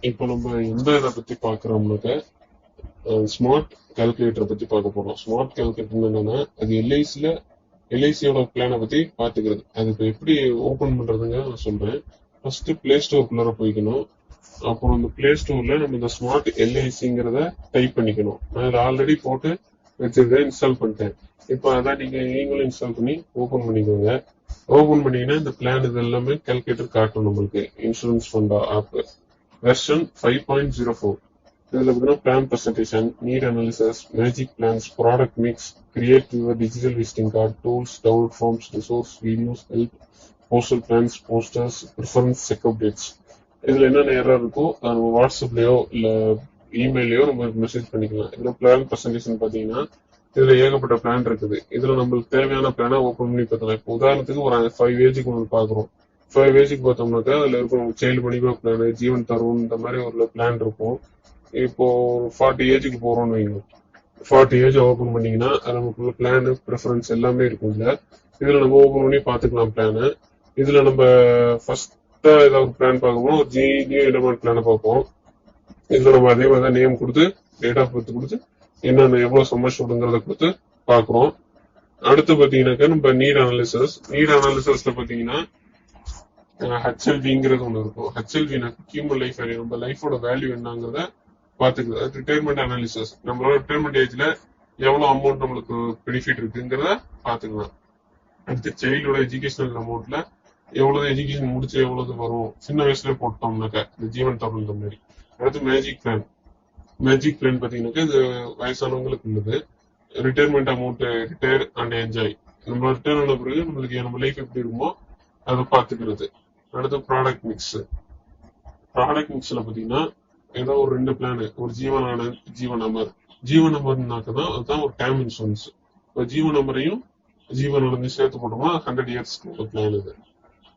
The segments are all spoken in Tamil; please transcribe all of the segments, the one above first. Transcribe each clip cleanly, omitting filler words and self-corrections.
இப்போ நம்ம எந்த இதை பத்தி பாக்குறோம்னாக்க ஸ்மார்ட் கால்குலேட்டரை பத்தி பார்க்க போறோம். ஸ்மார்ட் கால்குலேட்டர் என்னன்னா அது எல்ஐசியோட பிளானை பத்தி பாத்துக்கிறது. அது இப்போ எப்படி ஓபன் பண்றதுங்க நான் சொல்றேன். ஃபர்ஸ்ட் பிளே ஸ்டோருக்குள்ளார போய்க்கணும். அப்புறம் இந்த பிளே ஸ்டோர்ல நம்ம இந்த ஸ்மார்ட் எல்ஐசிங்கிறத டைப் பண்ணிக்கணும். நான் இதை ஆல்ரெடி போட்டு வச்சிருக்கேன், இன்ஸ்டால் பண்ணிட்டேன். இப்போ அதான் நீங்களும் இன்ஸ்டால் பண்ணி ஓபன் பண்ணிக்கோங்க. ஓபன் பண்ணீங்கன்னா இந்த பிளான் இது எல்லாமே கால்குலேட்டர் காட்டும் நம்மளுக்கு. இன்சூரன்ஸ் ஃபண்டா ஆப் வெர்ஷன் 5.04. இதுல பார்த்தீங்கன்னா plan presentation, need analysis, magic plans, product mix, create your digital visiting card, tools, download forms, resource, videos, help, postal plans, posters, preference, checkup dates. இதுல என்னென்ன எரர் இருக்கோ நம்ம வாட்ஸ்அப்லயோ இல்ல இமெயிலையோ நம்ம மெசேஜ் பண்ணிக்கலாம். இதுல பிளான் பிரசன்டேஷன் பாத்தீங்கன்னா இதுல ஏகப்பட்ட பிளான் இருக்குது. இதுல நம்மளுக்கு தேவையான பிளானை ஓபன் பண்ணி பார்க்கலாம். இப்போ உதாரணத்துக்கு ஒரு 5 ஏஜுக்கு ஒன்று பாக்குறோம். 5 ஏஜுக்கு பார்த்தோம்னாக்கா அதுல இருக்கும் சைல்டு மணிமா பிளான், ஜீவன் தருண், இந்த மாதிரி ஒரு பிளான் இருக்கும். இப்போ 40 ஏஜுக்கு போறோம்னு வைங்க. 40 ஏஜ் ஓபன் பண்ணீங்கன்னா நமக்குள்ள பிளான் ப்ரிஃபரன்ஸ் எல்லாமே இருக்கும். இதுல நம்ம ஓபன் பண்ணி பாத்துக்கலாம் பிளானு. இதுல நம்ம ஃபர்ஸ்ட் ஏதாவது ஒரு பிளான் பார்க்கணும், ஒரு ஜிடியோ எலமெண்ட் பிளான பார்ப்போம். இதுல நம்ம அதே மாதிரி நேம் கொடுத்து டேட் ஆஃப் பர்த் கொடுத்து என்னென்ன எவ்வளவு சம்மர் ஷூட்டுங்கிறத கொடுத்து பாக்குறோம். அடுத்து பாத்தீங்கன்னாக்கா நம்ம நீட் அனாலிசிஸ்ல பாத்தீங்கன்னா ஹெச்எல்விங்கிறது ஒண்ணு இருக்கும். ஹெச்எல்வினாக்க ஹியூமன் லைஃப் வேல்யூ, நம்ம லைஃபோட வேல்யூ என்னங்கிறத பாத்துக்குது. ரிட்டையர்மெண்ட் அனாலிசிஸ், நம்மளோட ரிட்டையர்மெண்ட் ஏஜ்ல எவ்வளவு அமௌண்ட் நம்மளுக்கு பெனிஃபிட் இருக்குங்கிறத பாத்துக்கலாம். அடுத்து சைல்டோட எஜுகேஷனல் அமௌண்ட்ல எவ்வளவு எஜுகேஷன் முடிச்சு எவ்வளவு வரும் சின்ன வயசுல போட்டோம்னாக்கா இந்த ஜீவன் தகுந்த மாதிரி. அடுத்து மேஜிக் பிளான் பாத்தீங்கன்னாக்கா இது வயசானவங்களுக்கு உள்ளது. Retirement amount, retire and enjoy, நம்ம ரிட்டையர் ஆன பிறகு நம்மளுக்கு நம்ம லைஃப் எப்படி இருக்குமோ அதை பாத்துக்கிறது. அடுத்து ப்ராடக்ட் மிக்ஸ்ல பாத்தீங்கன்னா ஏதோ ஒரு 2 பிளான், ஒரு ஜீவன் அமர்னாக்கதான் அதுதான் ஒரு டேம் இன்சூரன்ஸ். இப்போ ஜீவன் அமரையும் ஜீவன் அமரையும் சேர்த்து போட்டோம்னா 100 இயர்ஸ்க்கு பிளான் இது.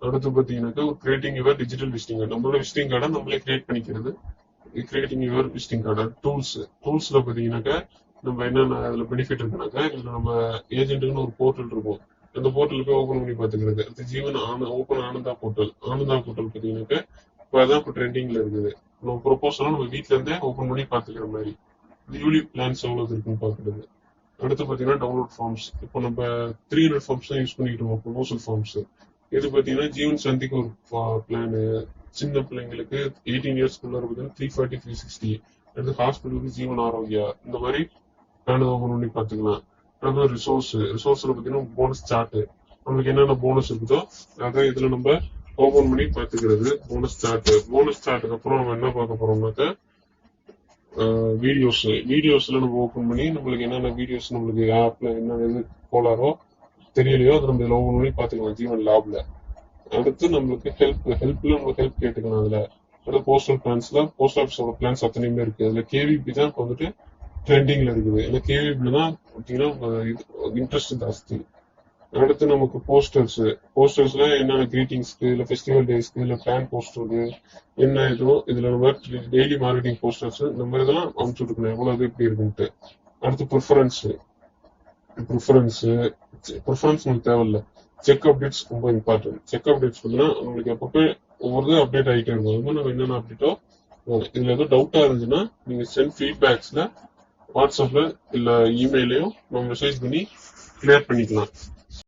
அடுத்து பாத்தீங்கன்னாக்கா ஒரு creating your digital visiting card, நம்மளோட விசிட்டிங் கார்டை நம்மளே கிரியேட் பண்ணிக்கிறது. Creating your visiting card. டூல்ஸ்ல பாத்தீங்கன்னாக்கா நம்ம என்னென்ன அதுல பெனிஃபிட் இருக்குனாக்கா இதுல நம்ம ஏஜென்ட்டுன்னு ஒரு போர்ட்டல் இருக்கும். அந்த போர்ட்டல் போய் ஓபன் பண்ணி பாத்துக்கிறது. அடுத்து ஜீவன் ஓபன் ஆனந்தா போர்ட்டல் பாத்தீங்கன்னாக்கா இப்போ அதான் இப்போ ட்ரெண்டிங்ல இருக்குது. நம்ம ப்ரொபோசலும் நம்ம வீட்ல இருந்தே ஓபன் பண்ணி பாத்துக்கிற மாதிரி. யூலிப் பிளான்ஸ் எவ்வளவு இருக்குன்னு பாக்குறது. அடுத்து பாத்தீங்கன்னா டவுன்லோட் ஃபார்ம்ஸ். இப்போ நம்ம 300 ஃபார்ம்ஸ் தான் யூஸ் பண்ணிக்கிட்டோம், ப்ரொபோசல் ஃபார்ம்ஸ். இது பாத்தீங்கன்னா ஜீவன் சந்திக்கு ஒரு பிளான், சின்ன பிள்ளைங்களுக்கு 18 இயர்ஸ்க்குள்ள பார்த்தீங்கன்னா 340, 360. அடுத்து ஹாஸ்பிட்டலுக்கு ஜீவன் ஆரோக்கியா, இந்த மாதிரி பிளான் ஓபன் பண்ணி பாத்துக்கலாம். அடுத்து ரிசோர்ஸ்ல பாத்தீங்கன்னா போனஸ் சார்ட், நம்மளுக்கு என்னென்ன போனஸ் இருக்குதோ அதை இதுல நம்ம ஓபன் பண்ணி பாத்துக்கிறது. போனஸ் சார்ட்டுக்கு அப்புறம் நம்ம என்ன பார்க்க போறோம்னாக்கா வீடியோஸ்ல நம்ம ஓபன் பண்ணி நம்மளுக்கு என்னென்ன வீடியோஸ் நம்மளுக்கு ஆப்ல என்ன இது போலாரோ தெரியலையோ அதை நம்ம இதுல ஓபன் பண்ணி பாத்துக்கலாம் ஜீவன் லேப்ல. அடுத்து நம்மளுக்கு ஹெல்ப்ல நம்ம ஹெல்ப் கேட்டுக்கலாம். அதுல அடுத்து போஸ்டல் பிளான்ஸ்ல போஸ்ட் ஆஃபீஸோட பிளான்ஸ் அத்தனையுமே இருக்கு. அதுல கேவிபி தான் இப்போ வந்துட்டு ட்ரெண்டிங்ல இருக்குது. இல்ல கேவிபில தான் பாத்தீங்கன்னா இன்ட்ரெஸ்ட் ஜாஸ்தி. அடுத்து நமக்கு போஸ்டர்ஸ்ல என்னென்ன கிரீட்டிங்ஸ்க்கு, இல்ல ஃபெஸ்டிவல் டேஸ்க்கு, இல்ல பிளான் போஸ்டருக்கு என்ன இதுவோ இதுல நம்ம டெய்லி மார்க்கெட்டிங் போஸ்டர்ஸ் இந்த மாதிரி இதெல்லாம் அனுப்பிச்சு விட்டுக்கணும் எவ்வளவு எப்படி இருக்குன்ட்டு. அடுத்து ப்ரிஃபரன்ஸ் நமக்கு தேவையில்ல. செக் அப்டேட்ஸ் ரொம்ப இம்பார்ட்டன்ட். செக் அப்டேட்ஸ் பார்த்தீங்கன்னா உங்களுக்கு எப்பப்போ ஒவ்வொரு அப்டேட் ஆகிட்டே இருக்கும். அது மாதிரி நம்ம என்னென்ன அப்டேட்டோ இதுல ஏதோ டவுட்டா இருந்துச்சுன்னா நீங்க சென்ட் ஃபீட்பேக்ஸ்ல வாட்ஸ்அப்ல இல்ல இமெயிலையும் நம்ம மெசேஜ் பண்ணி கிளியர் பண்ணிக்கலாம்.